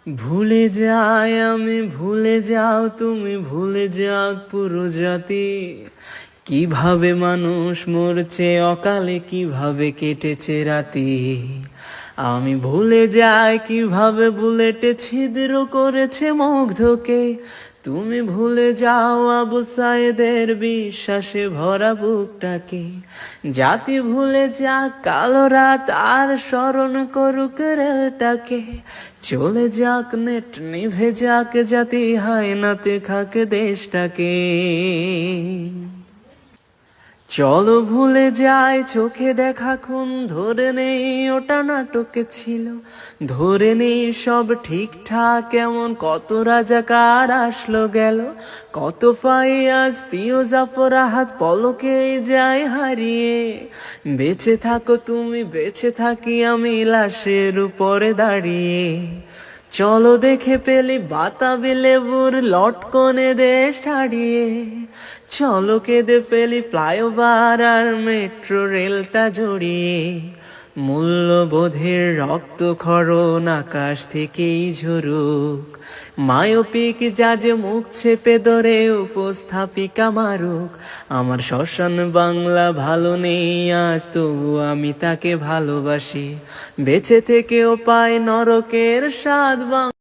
ভুলে যাই আমি, ভুলে যাও তুমি, ভুলে যাও পুরো জাতি। কিভাবে মানুষ মরছে অকালে, কিভাবে কেটেছে রাতি। আমি ভুলে যাই কিভাবে বুলেটে ছিদ্র করেছে মুগ্ধকে। তুমি ভুলে যাও আবু সাইদের বিশ্বাসে ভরা বুকটাকে। জাতি ভুলে যাক কালো রাত আর স্মরণ করুক রেলটাকে। চলে যাক নেট নিভে যাক জাতি হায়নাতে খাক দেশটাকে। চলো ভুলে যাই চোখে দেখা খুন, ধরে নেই ওটা নাটকে ছিল। ধরে নেই সব ঠিকঠাক এমন কত রাজাকার আসলো গেল। কত ফাইয়াজ প্রিয় জাফর হাত পলকেই যায় হারিয়ে। বেঁচে থাকো তুমি, বেঁচে থাকি আমি লাশের উপরে দাঁড়িয়ে। চলো দেখে পেলি বাতাবি লেবুর লটকনে দেশ ছাড়িয়ে। চলো কেঁদে ফেলি ফ্লাইওভার আর মেট্রো রেলটা জড়িয়ে। মূল্যবোধের রক্তক্ষরণ আকাশ থেকেই ঝরুক। মায়োপিক জাজে মুখ চেপে ধরে উপস্থাপিকা মারুক। আমার শ্মশান বাংলা ভালো নেই আজ, তবু আমি তাকে ভালোবাসি। বেঁচে থেকেও পাই নরকের স্বাদ।